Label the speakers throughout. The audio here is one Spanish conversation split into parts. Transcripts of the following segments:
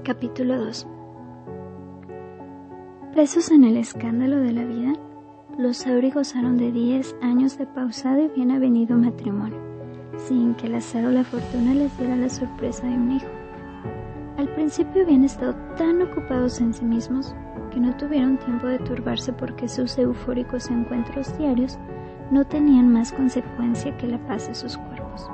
Speaker 1: Capítulo 2. Presos en el escándalo de la vida, los Sauri gozaron de 10 años de pausado y bien avenido matrimonio, sin que el azar o la fortuna les diera la sorpresa de un hijo. Al principio habían estado tan ocupados en sí mismos que no tuvieron tiempo de turbarse porque sus eufóricos encuentros diarios no tenían más consecuencia que la paz de sus cuerpos.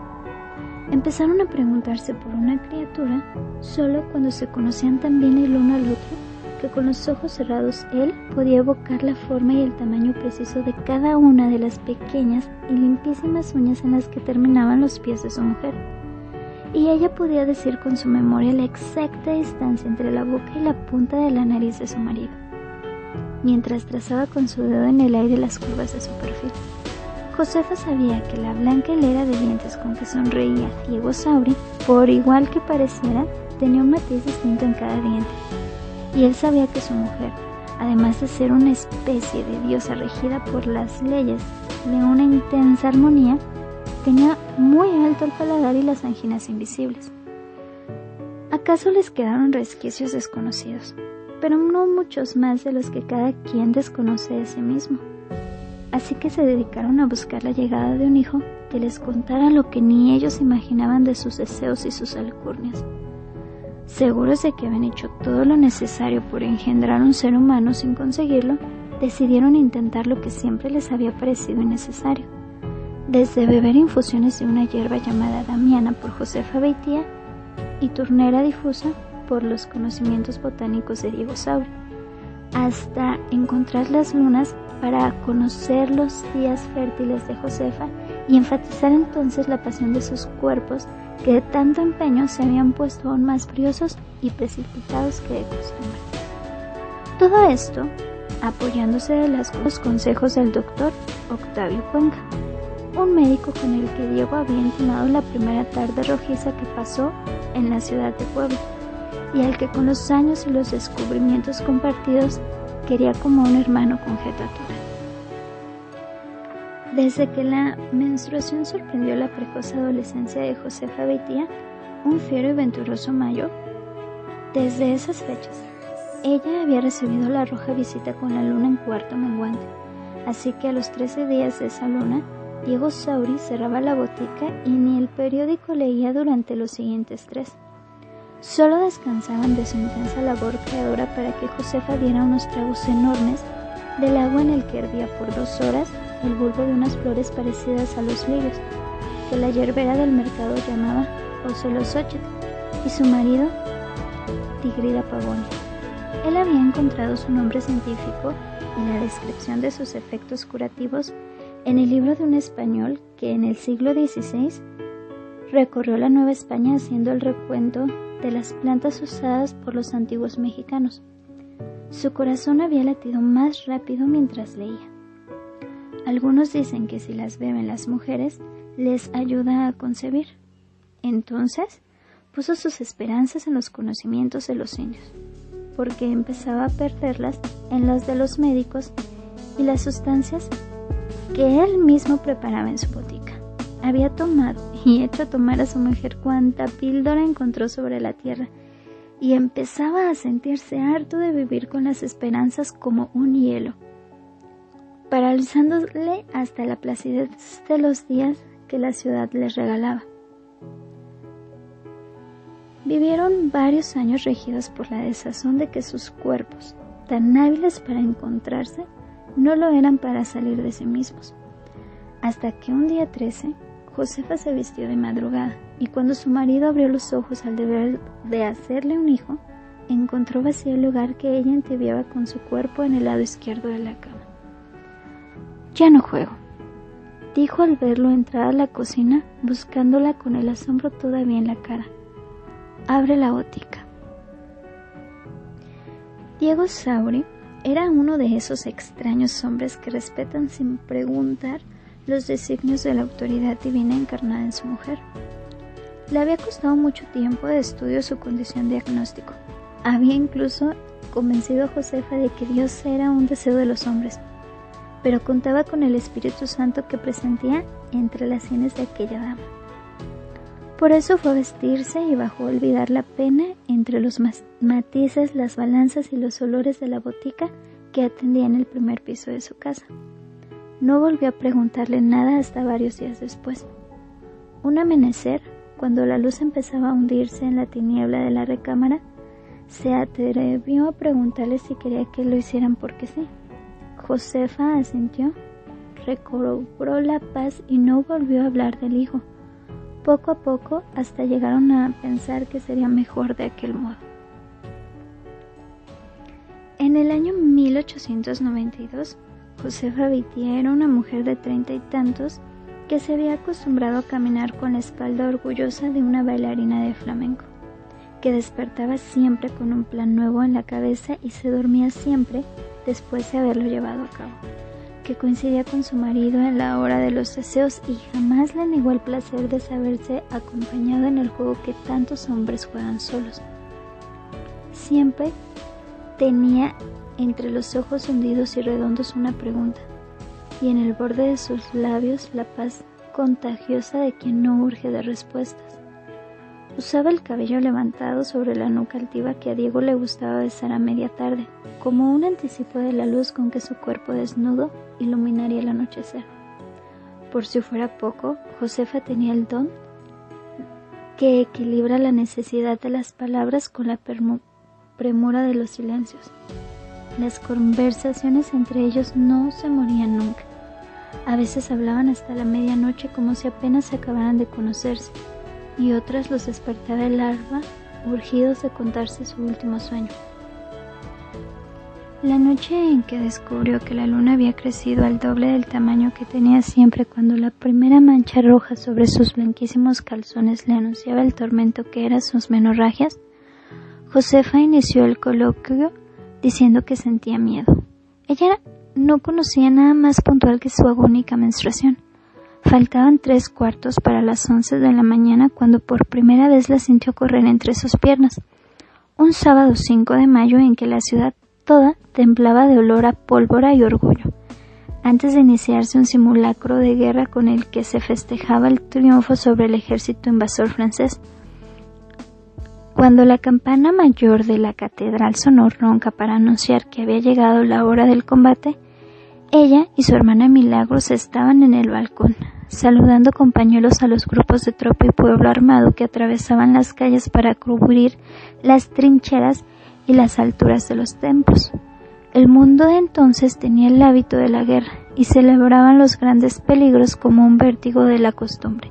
Speaker 1: Empezaron a preguntarse por una criatura solo cuando se conocían tan bien el uno al otro que con los ojos cerrados él podía evocar la forma y el tamaño preciso de cada una de las pequeñas y limpísimas uñas en las que terminaban los pies de su mujer, y ella podía decir con su memoria la exacta distancia entre la boca y la punta de la nariz de su marido, mientras trazaba con su dedo en el aire las curvas de su perfil. Josefa sabía que la blanca hilera de dientes con que sonreía Diego Sauri, por igual que pareciera, tenía un matiz distinto en cada diente. Y él sabía que su mujer, además de ser una especie de diosa regida por las leyes de una intensa armonía, tenía muy alto el paladar y las anginas invisibles. ¿Acaso les quedaron resquicios desconocidos? Pero no muchos más de los que cada quien desconoce de sí mismo. Así que se dedicaron a buscar la llegada de un hijo que les contara lo que ni ellos imaginaban de sus deseos y sus alcurnias. Seguros de que habían hecho todo lo necesario por engendrar un ser humano sin conseguirlo, decidieron intentar lo que siempre les había parecido innecesario, desde beber infusiones de una hierba llamada damiana por Josefa Beitia y turnera difusa por los conocimientos botánicos de Diego Sauri, hasta encontrar las lunas para conocer los días fértiles de Josefa y enfatizar entonces la pasión de sus cuerpos, que de tanto empeño se habían puesto aún más briosos y precipitados que de costumbre. Todo esto apoyándose de los consejos del doctor Octavio Cuenca, un médico con el que Diego había intimado la primera tarde rojiza que pasó en la ciudad de Puebla, y al que con los años y los descubrimientos compartidos quería como un hermano con jetatura. Desde que la menstruación sorprendió la precoz adolescencia de Josefa Beitia, un fiero y venturoso mayo, desde esas fechas, ella había recibido la roja visita con la luna en cuarto menguante, así que a los 13 días de esa luna, Diego Sauri cerraba la botica y ni el periódico leía durante los siguientes 3. Solo descansaban de su intensa labor creadora para que Josefa diera unos tragos enormes del agua en el que hervía por 2 horas el bulbo de unas flores parecidas a los lirios, que la yerbera del mercado llamaba Ocelosóchitl, y su marido Tigrida pavonia. Él había encontrado su nombre científico y la descripción de sus efectos curativos en el libro de un español que en el siglo XVI recorrió la Nueva España haciendo el recuento de las plantas usadas por los antiguos mexicanos. Su corazón había latido más rápido mientras leía. Algunos dicen que si las beben las mujeres, les ayuda a concebir. Entonces, puso sus esperanzas en los conocimientos de los indios, porque empezaba a perderlas en los de los médicos y las sustancias que él mismo preparaba en su botica. Había tomado y hecho tomar a su mujer cuanta píldora encontró sobre la tierra, y empezaba a sentirse harto de vivir con las esperanzas como un hielo, paralizándole hasta la placidez de los días que la ciudad les regalaba. Vivieron varios años regidos por la desazón de que sus cuerpos, tan hábiles para encontrarse, no lo eran para salir de sí mismos, hasta que un día 13, Josefa se vistió de madrugada, y cuando su marido abrió los ojos al deber de hacerle un hijo, encontró vacío el lugar que ella entibiaba con su cuerpo en el lado izquierdo de la cama. «Ya no juego», dijo al verlo entrar a la cocina, buscándola con el asombro todavía en la cara. «Abre la botica». Diego Sauri era uno de esos extraños hombres que respetan sin preguntar los designios de la autoridad divina encarnada en su mujer. Le había costado mucho tiempo de estudio su condición de agnóstico. Había incluso convencido a Josefa de que Dios era un deseo de los hombres, pero contaba con el Espíritu Santo que presentía entre las sienes de aquella dama. Por eso fue a vestirse y bajó a olvidar la pena entre los matices, las balanzas y los olores de la botica que atendía en el primer piso de su casa. No volvió a preguntarle nada hasta varios días después. Un amanecer, cuando la luz empezaba a hundirse en la tiniebla de la recámara, se atrevió a preguntarle si quería que lo hicieran porque sí. Josefa asintió, recobró la paz y no volvió a hablar del hijo. Poco a poco, hasta llegaron a pensar que sería mejor de aquel modo. En el año 1892, Josefa Vitier era una mujer de 30 y tantos que se había acostumbrado a caminar con la espalda orgullosa de una bailarina de flamenco, que despertaba siempre con un plan nuevo en la cabeza y se dormía siempre después de haberlo llevado a cabo, que coincidía con su marido en la hora de los deseos y jamás le negó el placer de saberse acompañado en el juego que tantos hombres juegan solos. Siempre tenía entre los ojos hundidos y redondos una pregunta, y en el borde de sus labios la paz contagiosa de quien no urge de respuestas. Usaba el cabello levantado sobre la nuca altiva que a Diego le gustaba besar a media tarde, como un anticipo de la luz con que su cuerpo desnudo iluminaría el anochecer. Por si fuera poco, Josefa tenía el don que equilibra la necesidad de las palabras con la premura de los silencios. Las conversaciones entre ellos no se morían nunca. A veces hablaban hasta la medianoche como si apenas se acabaran de conocerse, y otras los despertaba el alba, urgidos de contarse su último sueño. La noche en que descubrió que la luna había crecido al doble del tamaño que tenía siempre cuando la primera mancha roja sobre sus blanquísimos calzones le anunciaba el tormento que eran sus menorragias, Josefa inició el coloquio diciendo que sentía miedo. Ella no conocía nada más puntual que su agónica menstruación. Faltaban 3/4 para las 11 de la mañana cuando por primera vez la sintió correr entre sus piernas. Un sábado 5 de mayo en que la ciudad toda temblaba de olor a pólvora y orgullo, antes de iniciarse un simulacro de guerra con el que se festejaba el triunfo sobre el ejército invasor francés. Cuando la campana mayor de la catedral sonó ronca para anunciar que había llegado la hora del combate, ella y su hermana Milagros estaban en el balcón, saludando con pañuelos a los grupos de tropa y pueblo armado que atravesaban las calles para cubrir las trincheras y las alturas de los templos. El mundo de entonces tenía el hábito de la guerra y celebraban los grandes peligros como un vértigo de la costumbre.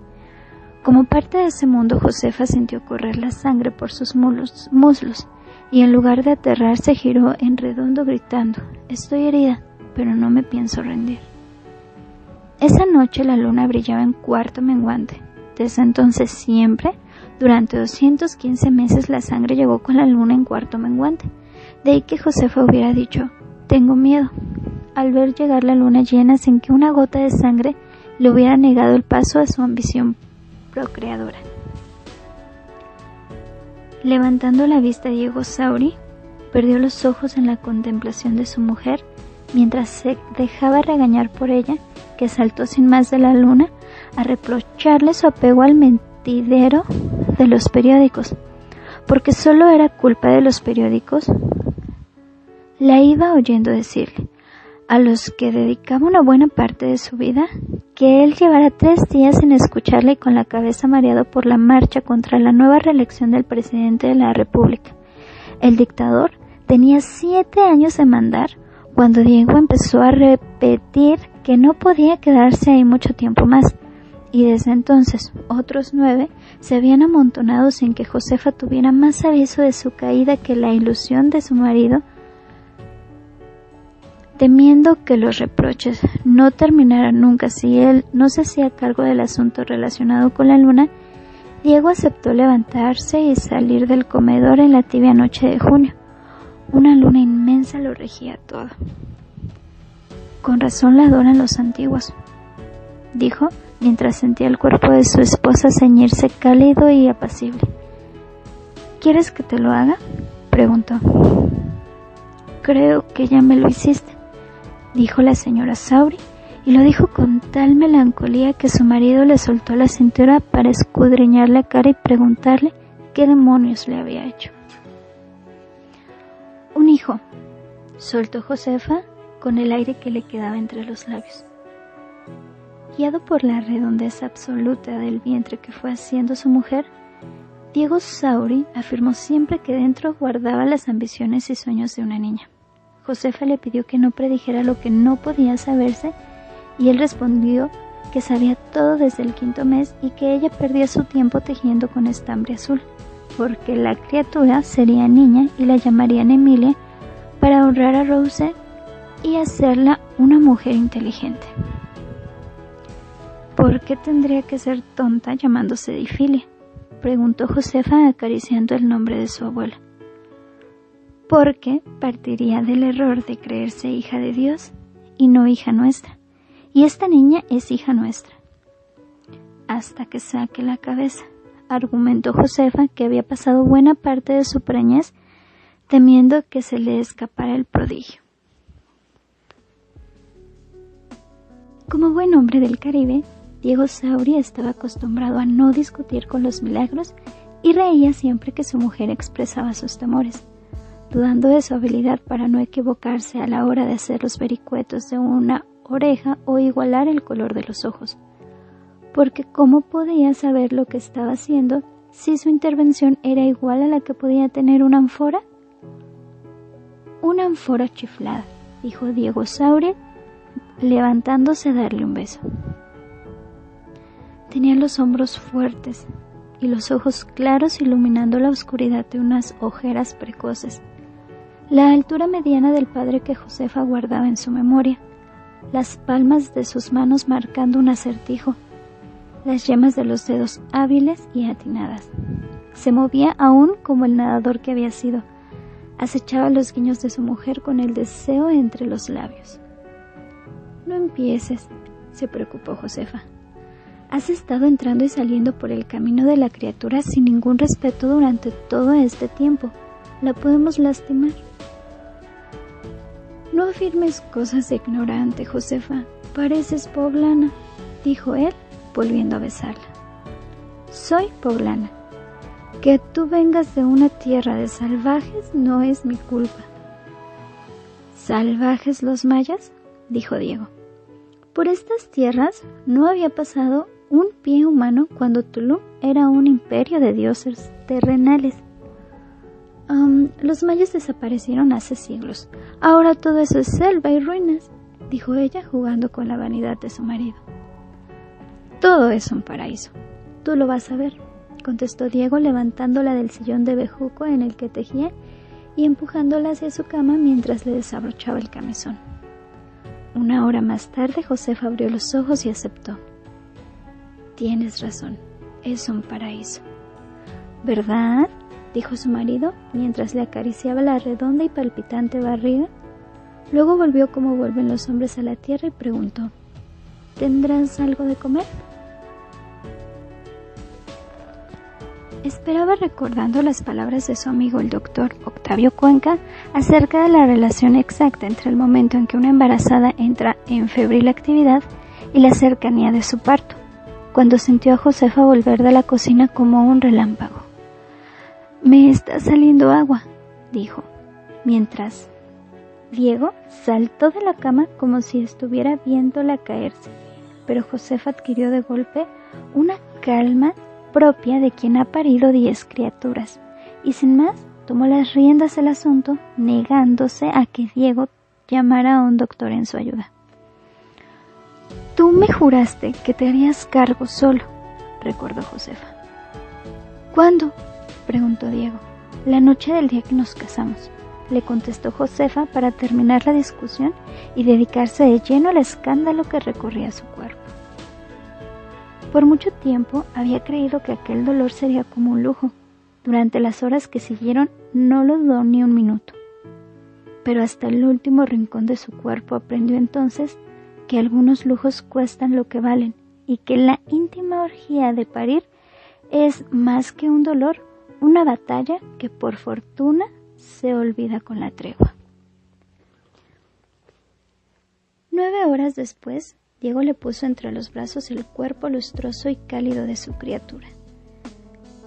Speaker 1: Como parte de ese mundo, Josefa sintió correr la sangre por sus muslos y en lugar de aterrarse giró en redondo gritando: «Estoy herida, pero no me pienso rendir». Esa noche la luna brillaba en cuarto menguante. Desde entonces siempre, durante 215 meses, la sangre llegó con la luna en cuarto menguante. De ahí que Josefa hubiera dicho: «Tengo miedo», al ver llegar la luna llena sin que una gota de sangre le hubiera negado el paso a su ambición procreadora. Levantando la vista, Diego Sauri perdió los ojos en la contemplación de su mujer mientras se dejaba regañar por ella, que saltó sin más de la luna a reprocharle su apego al mentidero de los periódicos, porque solo era culpa de los periódicos. La iba oyendo decirle, a los que dedicaba una buena parte de su vida, que él llevara 3 días sin escucharle y con la cabeza mareado por la marcha contra la nueva reelección del presidente de la República. El dictador tenía 7 años de mandar cuando Diego empezó a repetir que no podía quedarse ahí mucho tiempo más, y desde entonces otros 9 se habían amontonado sin que Josefa tuviera más aviso de su caída que la ilusión de su marido. Temiendo que los reproches no terminaran nunca si él no se hacía cargo del asunto relacionado con la luna, Diego aceptó levantarse y salir del comedor en la tibia noche de junio. Una luna inmensa lo regía todo. «Con razón la adoran los antiguos», dijo, mientras sentía el cuerpo de su esposa ceñirse cálido y apacible. «¿Quieres que te lo haga?», preguntó. «Creo que ya me lo hiciste», dijo la señora Sauri, y lo dijo con tal melancolía que su marido le soltó la cintura para escudriñar la cara y preguntarle qué demonios le había hecho. Un hijo, soltó Josefa con el aire que le quedaba entre los labios. Guiado por la redondez absoluta del vientre que fue haciendo su mujer, Diego Sauri afirmó siempre que dentro guardaba las ambiciones y sueños de una niña. Josefa le pidió que no predijera lo que no podía saberse y él respondió que sabía todo desde el 5.º mes y que ella perdía su tiempo tejiendo con estambre azul, porque la criatura sería niña y la llamarían Emilia para honrar a Rose y hacerla una mujer inteligente. ¿Por qué tendría que ser tonta llamándose Difilia?, preguntó Josefa acariciando el nombre de su abuela. Porque partiría del error de creerse hija de Dios y no hija nuestra, y esta niña es hija nuestra. Hasta que saque la cabeza, argumentó Josefa, que había pasado buena parte de su preñez temiendo que se le escapara el prodigio. Como buen hombre del Caribe, Diego Sauri estaba acostumbrado a no discutir con los milagros y reía siempre que su mujer expresaba sus temores, dudando de su habilidad para no equivocarse a la hora de hacer los vericuetos de una oreja o igualar el color de los ojos, porque ¿cómo podía saber lo que estaba haciendo si su intervención era igual a la que podía tener una ánfora? Una ánfora chiflada, dijo Diego Sauri, levantándose a darle un beso. Tenía los hombros fuertes y los ojos claros iluminando la oscuridad de unas ojeras precoces, la altura mediana del padre que Josefa guardaba en su memoria, las palmas de sus manos marcando un acertijo, las yemas de los dedos hábiles y atinadas. Se movía aún como el nadador que había sido, acechaba los guiños de su mujer con el deseo entre los labios. No empieces, se preocupó Josefa. Has estado entrando y saliendo por el camino de la criatura sin ningún respeto durante todo este tiempo. La podemos lastimar. No afirmes cosas de ignorante, Josefa. Pareces poblana, dijo él, volviendo a besarla. Soy poblana. Que tú vengas de una tierra de salvajes no es mi culpa. ¿Salvajes los mayas?, dijo Diego. Por estas tierras no había pasado un pie humano cuando Tulum era un imperio de dioses terrenales. Los mayas desaparecieron hace siglos. Ahora todo eso es selva y ruinas, dijo ella jugando con la vanidad de su marido. Todo es un paraíso. Tú lo vas a ver, contestó Diego levantándola del sillón de bejuco en el que tejía y empujándola hacia su cama mientras le desabrochaba el camisón. Una hora más tarde Josefa abrió los ojos y aceptó. Tienes razón, es un paraíso. ¿Verdad?, dijo su marido mientras le acariciaba la redonda y palpitante barriga. Luego volvió como vuelven los hombres a la tierra y preguntó, ¿tendrás algo de comer? Esperaba recordando las palabras de su amigo el doctor Octavio Cuenca acerca de la relación exacta entre el momento en que una embarazada entra en febril actividad y la cercanía de su parto, cuando sintió a Josefa volver de la cocina como un relámpago. Me está saliendo agua, dijo, mientras Diego saltó de la cama como si estuviera viéndola caerse, pero Josefa adquirió de golpe una calma propia de quien ha parido 10 criaturas, y sin más tomó las riendas del asunto, negándose a que Diego llamara a un doctor en su ayuda. Tú me juraste que te harías cargo solo, recordó Josefa. ¿Cuándo?, preguntó Diego. La noche del día que nos casamos, le contestó Josefa para terminar la discusión y dedicarse de lleno al escándalo que recorría su cuerpo. Por mucho tiempo había creído que aquel dolor sería como un lujo. Durante las horas que siguieron no lo dudó ni un minuto. Pero hasta el último rincón de su cuerpo aprendió entonces que algunos lujos cuestan lo que valen y que la íntima orgía de parir es más que un dolor, una batalla que por fortuna se olvida con la tregua. 9 horas después, Diego le puso entre los brazos el cuerpo lustroso y cálido de su criatura.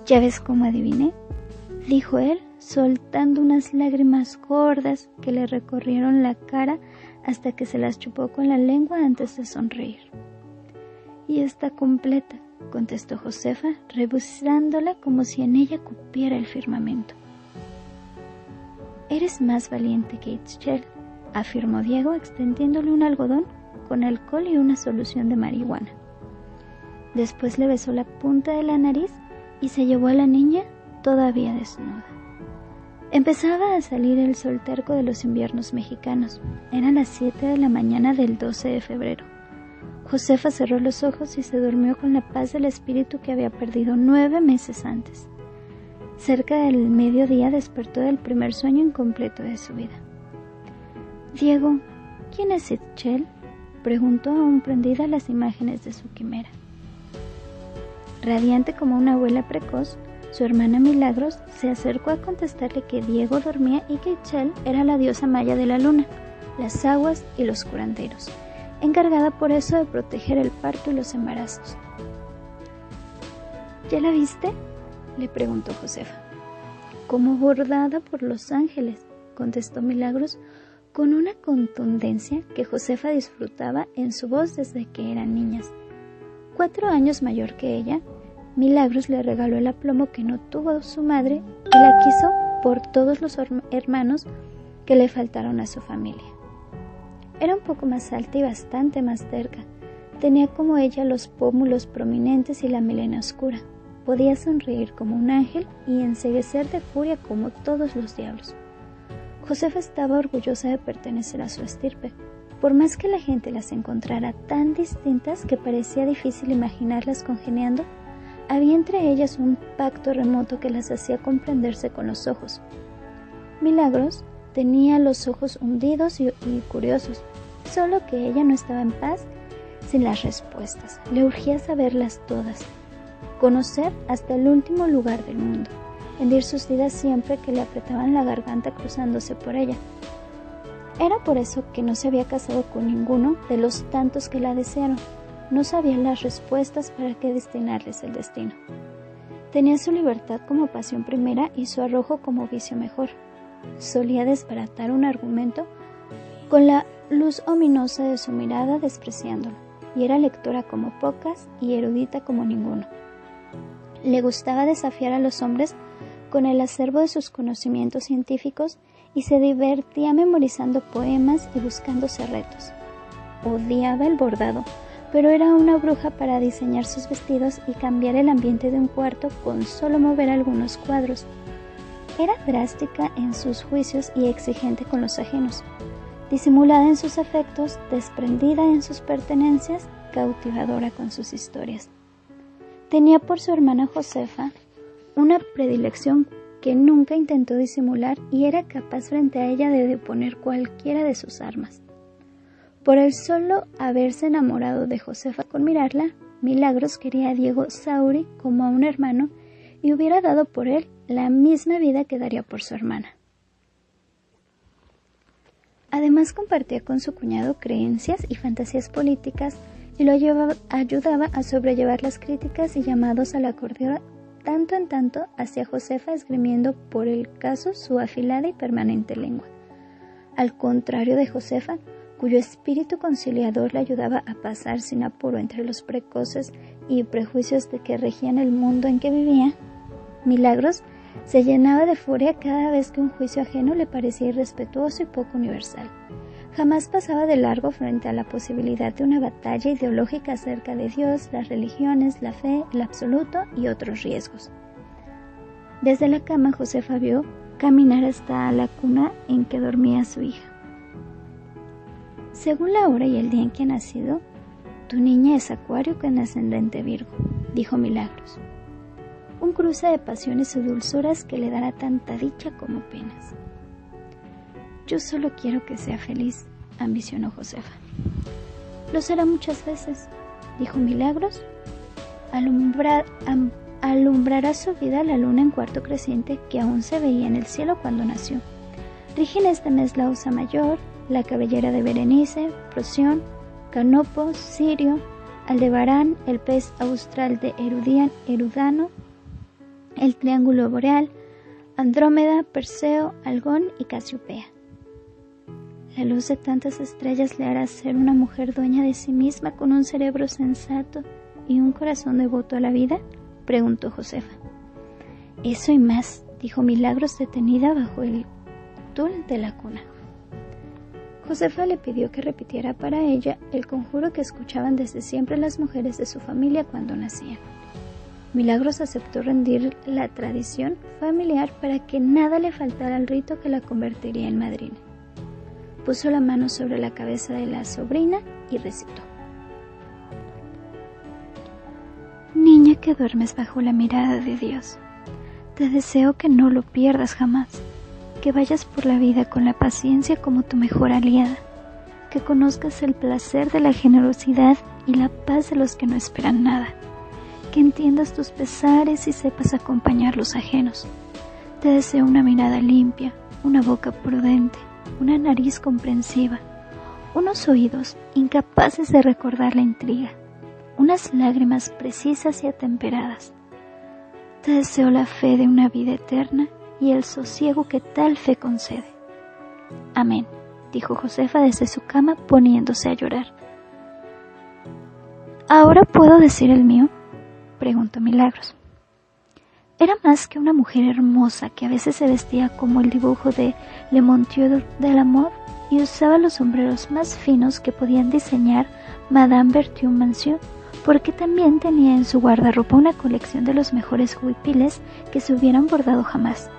Speaker 1: ¿Ya ves cómo adiviné?, dijo él, soltando unas lágrimas gordas que le recorrieron la cara hasta que se las chupó con la lengua antes de sonreír. Y está completa, contestó Josefa, rebuzándola como si en ella cupiera el firmamento. Eres más valiente que Itzel, afirmó Diego, extendiéndole un algodón con alcohol y una solución de marihuana. Después le besó la punta de la nariz y se llevó a la niña todavía desnuda. Empezaba a salir el sol terco de los inviernos mexicanos. Eran las 7 de la mañana del 12 de febrero. Josefa cerró los ojos y se durmió con la paz del espíritu que había perdido 9 meses antes. Cerca del mediodía despertó del primer sueño incompleto de su vida. «Diego, ¿quién es Itzel?», preguntó, aún prendida a las imágenes de su quimera. Radiante como una abuela precoz, su hermana Milagros se acercó a contestarle que Diego dormía y que Itzel era la diosa maya de la luna, las aguas y los curanderos, encargada por eso de proteger el parto y los embarazos. «¿Ya la viste?», le preguntó Josefa. «Como bordada por los ángeles», contestó Milagros con una contundencia que Josefa disfrutaba en su voz desde que eran niñas. 4 años mayor que ella, Milagros le regaló el aplomo que no tuvo su madre y la quiso por todos los hermanos que le faltaron a su familia. Era un poco más alta y bastante más terca. Tenía como ella los pómulos prominentes y la melena oscura. Podía sonreír como un ángel y enceguecer de furia como todos los diablos. Josefa estaba orgullosa de pertenecer a su estirpe, por más que la gente las encontrara tan distintas que parecía difícil imaginarlas congeniando. Había entre ellas un pacto remoto que las hacía comprenderse con los ojos. Milagros tenía los ojos hundidos y curiosos, solo que ella no estaba en paz sin las respuestas. Le urgía saberlas todas, conocer hasta el último lugar del mundo, hendir sus vidas siempre que le apretaban la garganta cruzándose por ella. Era por eso que no se había casado con ninguno de los tantos que la desearon. No sabía las respuestas para qué destinarles el destino. Tenía su libertad como pasión primera y su arrojo como vicio mejor. Solía desbaratar un argumento con la luz ominosa de su mirada, despreciándolo, y era lectora como pocas y erudita como ninguno. Le gustaba desafiar a los hombres con el acervo de sus conocimientos científicos y se divertía memorizando poemas y buscándose retos. Odiaba el bordado, pero era una bruja para diseñar sus vestidos y cambiar el ambiente de un cuarto con solo mover algunos cuadros. Era drástica en sus juicios y exigente con los ajenos, disimulada en sus afectos, desprendida en sus pertenencias, cautivadora con sus historias. Tenía por su hermana Josefa una predilección que nunca intentó disimular y era capaz frente a ella de deponer cualquiera de sus armas. Por el solo haberse enamorado de Josefa con mirarla, Milagros quería a Diego Sauri como a un hermano y hubiera dado por él la misma vida que daría por su hermana. Además compartía con su cuñado creencias y fantasías políticas y lo ayudaba a sobrellevar las críticas y llamados a la cordura tanto en tanto hacia Josefa, esgrimiendo por el caso su afilada y permanente lengua. Al contrario de Josefa, cuyo espíritu conciliador le ayudaba a pasar sin apuro entre los precoces y prejuicios de que regían el mundo en que vivía, Milagros se llenaba de furia cada vez que un juicio ajeno le parecía irrespetuoso y poco universal. Jamás pasaba de largo frente a la posibilidad de una batalla ideológica acerca de Dios, las religiones, la fe, el absoluto y otros riesgos. Desde la cama, Josefa vio caminar hasta la cuna en que dormía su hija. Según la hora y el día en que ha nacido, tu niña es Acuario con ascendente Virgo, dijo Milagros. Un cruce de pasiones y dulzuras que le dará tanta dicha como penas. Yo solo quiero que sea feliz, ambicionó Josefa. Lo será muchas veces, dijo Milagros. Alumbrará su vida la luna en cuarto creciente que aún se veía en el cielo cuando nació. Rige en este mes la Osa Mayor, la cabellera de Berenice, Procyon, Canopo, Sirio, Aldebarán, el pez austral de Erudano, el triángulo boreal, Andrómeda, Perseo, Algón y Casiopea. La luz de tantas estrellas le hará ser una mujer dueña de sí misma con un cerebro sensato y un corazón devoto a la vida, preguntó Josefa. Eso y más, dijo Milagros detenida bajo el tul de la cuna. Josefa le pidió que repitiera para ella el conjuro que escuchaban desde siempre las mujeres de su familia cuando nacían. Milagros aceptó rendir la tradición familiar para que nada le faltara al rito que la convertiría en madrina. Puso la mano sobre la cabeza de la sobrina y recitó. Niña que duermes bajo la mirada de Dios, te deseo que no lo pierdas jamás, que vayas por la vida con la paciencia como tu mejor aliada, que conozcas el placer de la generosidad y la paz de los que no esperan nada, que entiendas tus pesares y sepas acompañar los ajenos. Te deseo una mirada limpia, una boca prudente, una nariz comprensiva, unos oídos incapaces de recordar la intriga, unas lágrimas precisas y atemperadas. Te deseo la fe de una vida eterna y el sosiego que tal fe concede. Amén, dijo Josefa desde su cama poniéndose a llorar. ¿Ahora puedo decir el mío?, preguntó Milagros. Era más que una mujer hermosa que a veces se vestía como el dibujo de Le Montieu de la Mode y usaba los sombreros más finos que podían diseñar Madame Berthiaume-Monsieur, porque también tenía en su guardarropa una colección de los mejores huipiles que se hubieran bordado jamás.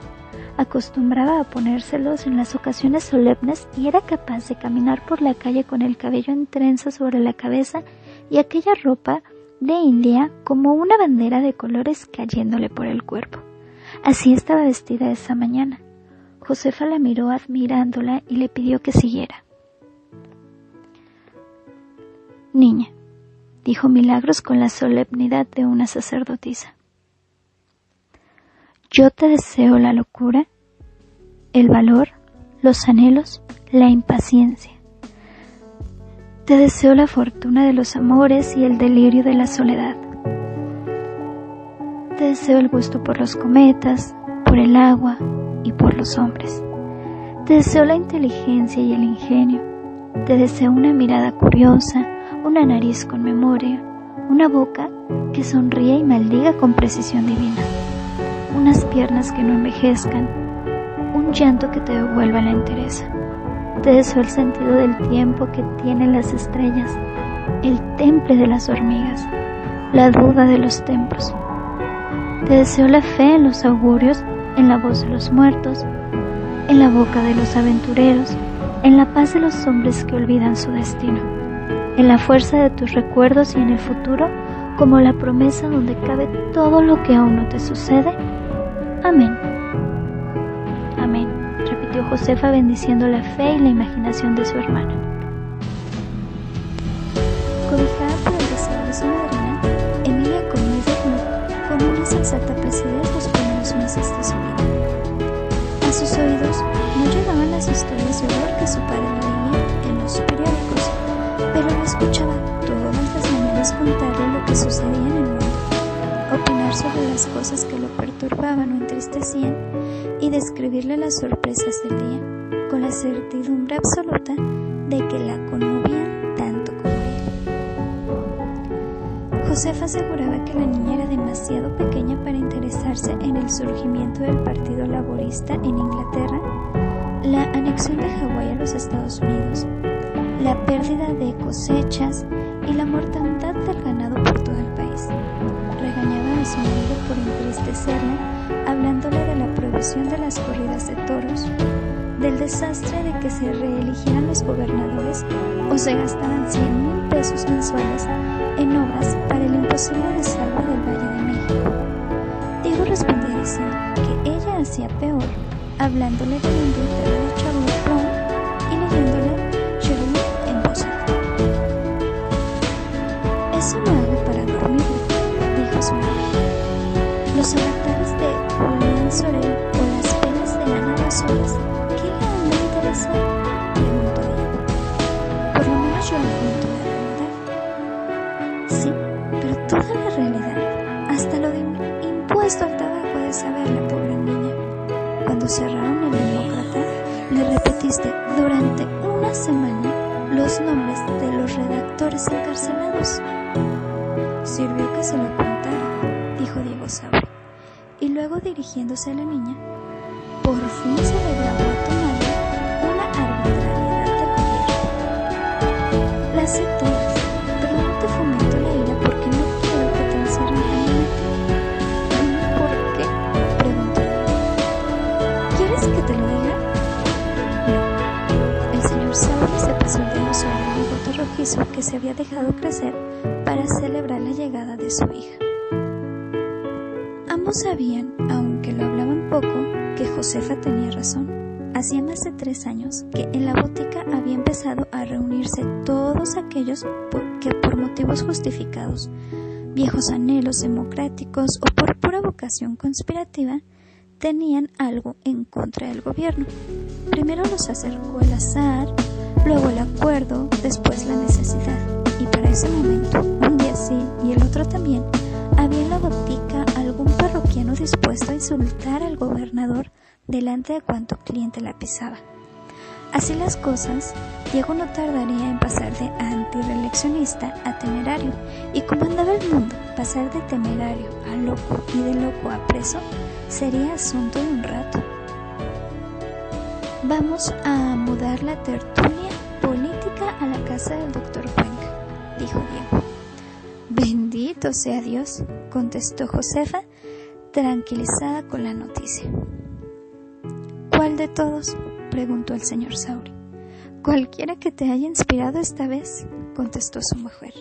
Speaker 1: Acostumbraba a ponérselos en las ocasiones solemnes y era capaz de caminar por la calle con el cabello en trenzas sobre la cabeza y aquella ropa de India como una bandera de colores cayéndole por el cuerpo. Así estaba vestida esa mañana. Josefa la miró admirándola y le pidió que siguiera. Niña, dijo Milagros con la solemnidad de una sacerdotisa. Yo te deseo la locura, el valor, los anhelos, la impaciencia. Te deseo la fortuna de los amores y el delirio de la soledad. Te deseo el gusto por los cometas, por el agua y por los hombres. Te deseo la inteligencia y el ingenio. Te deseo una mirada curiosa, una nariz con memoria, una boca que sonríe y maldiga con precisión divina, unas piernas que no envejezcan, un llanto que te devuelva la entereza. Te deseo el sentido del tiempo que tienen las estrellas, el temple de las hormigas, la duda de los templos. Te deseo la fe en los augurios, en la voz de los muertos, en la boca de los aventureros, en la paz de los hombres que olvidan su destino, en la fuerza de tus recuerdos y en el futuro como la promesa donde cabe todo lo que aún no te sucede. Amén. Amén, repitió Josefa bendiciendo la fe y la imaginación de su hermana. Cobijada por el deseo de su madrina, Emilia comió y durmió con una sensata placidez los primeros meses de su vida. A sus oídos no llegaban las historias de horror que su padre leía en los periódicos, pero lo escuchaba todas las mañanas contarle lo que sucedía en el mundo, opinar sobre las cosas que lo perturbaban o entristecían y describirle las sorpresas del día, con la certidumbre absoluta de que la conmovían tanto como él. Josefa aseguraba que la niña era demasiado pequeña para interesarse en el surgimiento del Partido Laborista en Inglaterra, la anexión de Hawái a los Estados Unidos, la pérdida de cosechas y la mortandad del ganado por todo el país. Regañaba a su marido por entristecerla, hablándole de la prohibición de las corridas de toros, del desastre de que se reeligieran los gobernadores o se gastaran 100,000 pesos mensuales en obras para el imposible desagüe del Valle de México. Diego respondía diciendo que ella hacía peor, hablándole de la Inglaterra de Charlotte Brontë y leyéndole Sherlock en voz alta. Eso lo hago para dormirme, dijo su madre. Los avatares de Julián Sorel o las penas de Ana Rosoles, ¿qué le han de interesar?, preguntó Diego. Por lo menos yo lo cuento la verdad. toda la realidad, hasta lo de impuesto al tabaco de saber la pobre niña. Cuando cerraron el Demócrata, le repetiste durante una semana los nombres de los redactores encarcelados. Sirvió que se lo contara, dijo Diego Sauri, y luego dirigiéndose a la niña, por fin se le grabó a tu madre una arbitrariedad del gobierno. Las sé todas, pero no te fomento la ira porque no quiero que te encierren permanentemente. ¿Por qué?, preguntó Diego. ¿Quieres que te lo diga? No. El señor Sauri se pasó el dedo sobre el bigote rojizo que se había dejado crecer para celebrar la llegada de su hija. Ambos sabían, aunque lo hablaban poco, que Josefa tenía razón. Hacía más de 3 años que en la botica había empezado a reunirse todos aquellos que por motivos justificados, viejos anhelos democráticos o por pura vocación conspirativa, tenían algo en contra del gobierno. Primero los acercó el azar, luego el acuerdo, después la necesidad. Y para ese momento, un día sí y el otro también, había en la botica algún parroquiano dispuesto a insultar al gobernador delante de cuanto cliente la pisaba. Así las cosas, Diego no tardaría en pasar de antireeleccionista a temerario, y como andaba el mundo, pasar de temerario a loco y de loco a preso sería asunto de un rato. Vamos a mudar la tertulia política a la casa del doctor Cuenca, dijo Diego. Bendito sea Dios, contestó Josefa, tranquilizada con la noticia. ¿Cuál de todos?, preguntó el señor Sauri. Cualquiera que te haya inspirado esta vez, contestó su mujer.